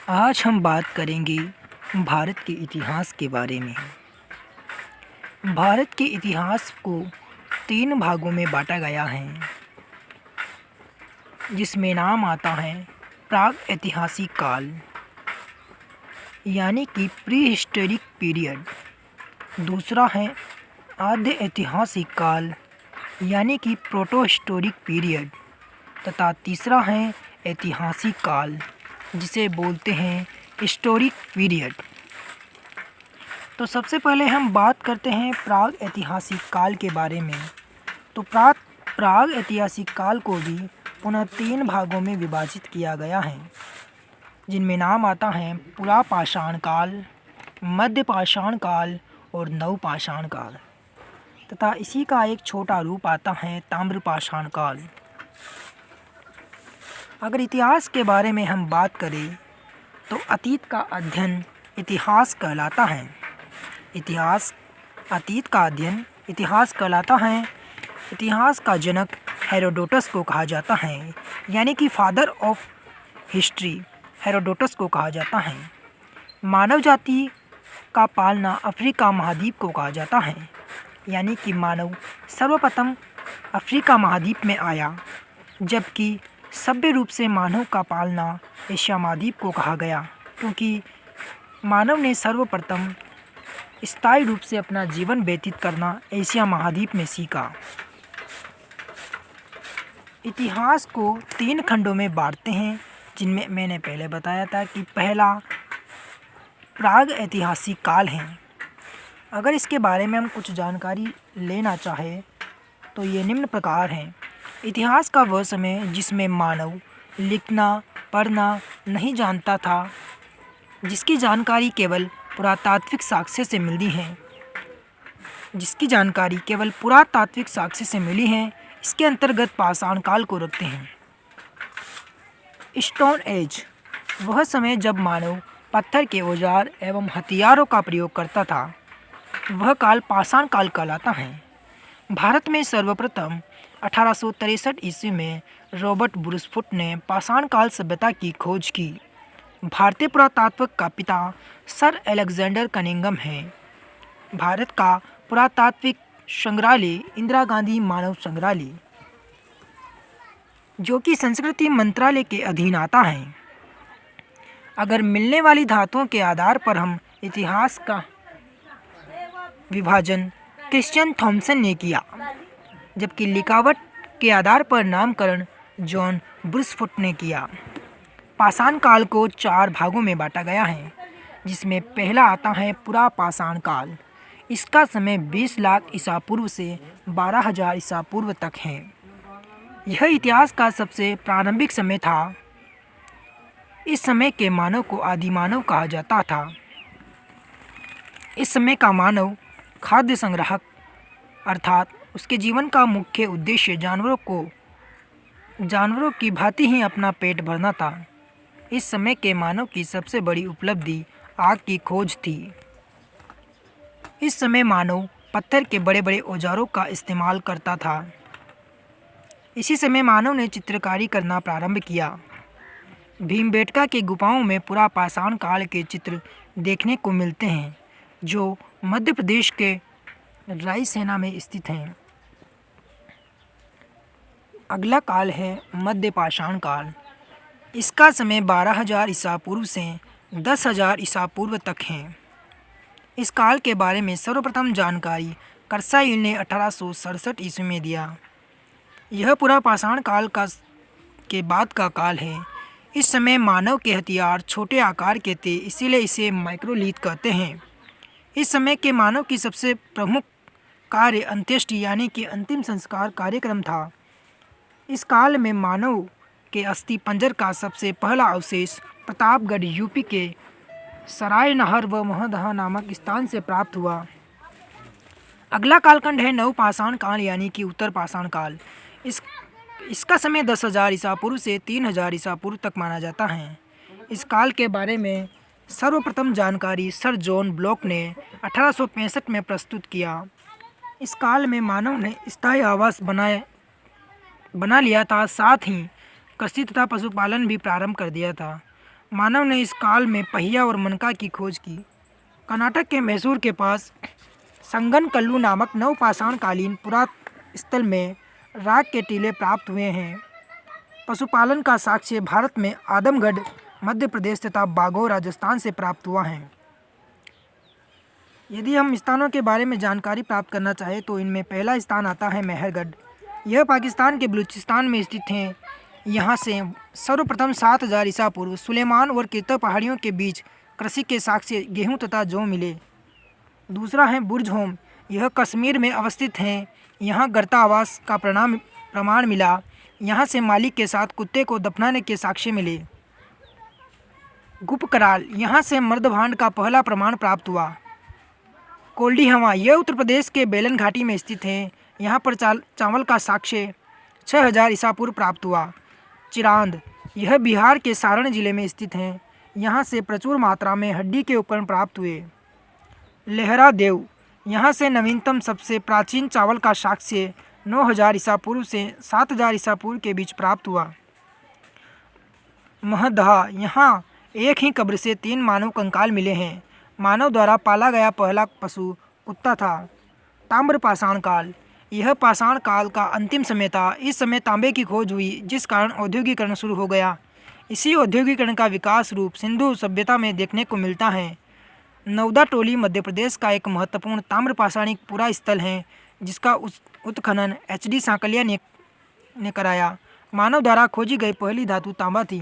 आज हम बात करेंगे भारत के इतिहास के बारे में। भारत के इतिहास को 3 भागों में बांटा गया है, जिसमें नाम आता है प्राग ऐतिहासिक काल यानी कि प्री हिस्टोरिक पीरियड। दूसरा है आद्य ऐतिहासिक काल यानी कि प्रोटो हिस्टोरिक पीरियड। तथा तीसरा है ऐतिहासिक काल, जिसे बोलते हैं हिस्टोरिक पीरियड। तो सबसे पहले हम बात करते हैं प्राग ऐतिहासिक काल के बारे में। तो प्राग ऐतिहासिक काल को भी पुनः 3 भागों में विभाजित किया गया है, जिनमें नाम आता है पुरापाषाण काल, मध्य पाषाण काल और नवपाषाण काल। तथा इसी का एक छोटा रूप आता है ताम्रपाषाण काल। अगर इतिहास के बारे में हम बात करें तो अतीत का अध्ययन इतिहास कहलाता है। अतीत का अध्ययन इतिहास कहलाता है। इतिहास का जनक हेरोडोटस को कहा जाता है, यानी कि फादर ऑफ हिस्ट्री हेरोडोटस को कहा जाता है। मानव जाति का पालना अफ्रीका महाद्वीप को कहा जाता है, यानी कि मानव सर्वप्रथम अफ्रीका महाद्वीप में आया, जबकि सभ्य रूप से मानव का पालना एशिया महाद्वीप को कहा गया, क्योंकि मानव ने सर्वप्रथम स्थायी रूप से अपना जीवन व्यतीत करना एशिया महाद्वीप में सीखा। इतिहास को 3 खंडों में बांटते हैं, जिनमें मैंने पहले बताया था कि पहला प्राग ऐतिहासिक काल है। अगर इसके बारे में हम कुछ जानकारी लेना चाहें तो ये निम्न प्रकार हैं। इतिहास का वह समय जिसमें मानव लिखना पढ़ना नहीं जानता था, जिसकी जानकारी केवल पुरातात्विक साक्ष्य से मिली है, इसके अंतर्गत पाषाण काल को रखते हैं। स्टोन एज वह समय जब मानव पत्थर के औजार एवं हथियारों का प्रयोग करता था, वह काल पाषाण काल कहलाता है। भारत में सर्वप्रथम 1863 ईस्वी में रॉबर्ट ब्रूसफुट ने पाषाण काल सभ्यता की खोज की। भारतीय पुरातात्व का पिता सर अलेक्जेंडर कनिंघम है। भारत का पुरातात्विक संग्रहालय इंदिरा गांधी मानव संग्रहालय, जो कि संस्कृति मंत्रालय के अधीन आता है। अगर मिलने वाली धातुओं के आधार पर हम इतिहास का विभाजन क्रिश्चियन थॉमसन ने किया, जबकि लिखावट के आधार पर नामकरण जॉन ब्रूसफुट ने किया। पाषाण काल को 4 भागों में बांटा गया है, जिसमें पहला आता है पुरापाषाण काल। इसका समय 20 लाख ईसा पूर्व से 12,000 ईसा पूर्व तक है। यह इतिहास का सबसे प्रारंभिक समय था। इस समय के मानव को आदि मानव कहा जाता था। इस समय का मानव खाद्य संग्राहक, अर्थात उसके जीवन का मुख्य उद्देश्य जानवरों की भांति ही अपना पेट भरना था। इस समय के मानव की सबसे बड़ी उपलब्धि आग की खोज थी। इस समय मानव पत्थर के बड़े बड़े औजारों का इस्तेमाल करता था। इसी समय मानव ने चित्रकारी करना प्रारंभ किया। भीमबेटका के गुफाओं में पुरापाषाण काल के चित्र देखने को मिलते हैं, जो मध्य प्रदेश के रायसेना में स्थित हैं। अगला काल है मध्य पाषाण काल। इसका समय 12,000 ईसा पूर्व से 10,000 ईसा पूर्व तक है। इस काल के बारे में सर्वप्रथम जानकारी कर्साइल ने 1867 ईस्वी में दिया। यह पुरापाषाण काल के बाद का काल है। इस समय मानव के हथियार छोटे आकार के थे, इसीलिए इसे माइक्रोलिथ कहते हैं। इस समय के मानव की सबसे प्रमुख कार्य अंत्येष्टि यानी कि अंतिम संस्कार कार्यक्रम था। इस काल में मानव के अस्थि पंजर का सबसे पहला अवशेष प्रतापगढ़ यूपी के सराय नहर व महदहा नामक स्थान से प्राप्त हुआ। अगला कालखंड है नवपाषाण काल यानी कि उत्तर पाषाण काल। इसका समय 10,000 ईसा पूर्व से 3,000 ईसा पूर्व तक माना जाता है। इस काल के बारे में सर्वप्रथम जानकारी सर जॉन ब्लॉक ने 1865 में प्रस्तुत किया। इस काल में मानव ने स्थायी आवास बना लिया था, साथ ही कृषि तथा पशुपालन भी प्रारंभ कर दिया था। मानव ने इस काल में पहिया और मनका की खोज की। कर्नाटक के मैसूर के पास संगनकल्लू नामक नवपाषाणकालीन पुरास्थल में राख के टीले प्राप्त हुए हैं। पशुपालन का साक्ष्य भारत में आदमगढ़ मध्य प्रदेश तथा बागोर राजस्थान से प्राप्त हुआ है। यदि हम स्थानों के बारे में जानकारी प्राप्त करना चाहें तो इनमें पहला स्थान आता है मेहरगढ़। यह पाकिस्तान के बलूचिस्तान में स्थित है। यहाँ से सर्वप्रथम 7000 ईसा पूर्व सुलेमान और कीर्तन पहाड़ियों के बीच कृषि के साक्ष्य गेहूँ तथा जौ मिले। दूसरा है बुर्ज होम। यह कश्मीर में अवस्थित है। यहाँ गर्ता आवास का प्रमाण मिला। यहाँ से मालिक के साथ कुत्ते को दफनाने के साक्ष्य मिले। गुपकराल, यहाँ से मर्दभांड का पहला प्रमाण प्राप्त हुआ। कोल्डीहवा, यह उत्तर प्रदेश के बेलन घाटी में स्थित है। यहाँ पर चावल का साक्ष्य 6000 ईसा पूर्व प्राप्त हुआ। चिरांद, यह बिहार के सारण जिले में स्थित है। यहाँ से प्रचुर मात्रा में हड्डी के उपकरण प्राप्त हुए। लेहरा देव, यहाँ से नवीनतम सबसे प्राचीन चावल का साक्ष्य 9000 ईसा पूर्व से 7000 ईसा पूर्व के बीच प्राप्त हुआ। महदहा, यहाँ एक ही कब्र से 3 मानव कंकाल मिले हैं। मानव द्वारा पाला गया पहला पशु कुत्ता था। ताम्रपाषाण काल, यह पाषाण काल का अंतिम समय था। इस समय तांबे की खोज हुई जिस कारण औद्योगिकरण शुरू हो गया। इसी औद्योगिकरण का विकास रूप सिंधु सभ्यता में देखने को मिलता है। नवदा टोली मध्य प्रदेश का एक महत्वपूर्ण ताम्रपाषाणिक पुरा स्थल है जिसका उत्खनन HD सांकलिया ने कराया। मानव द्वारा खोजी गई पहली धातु तांबा थी।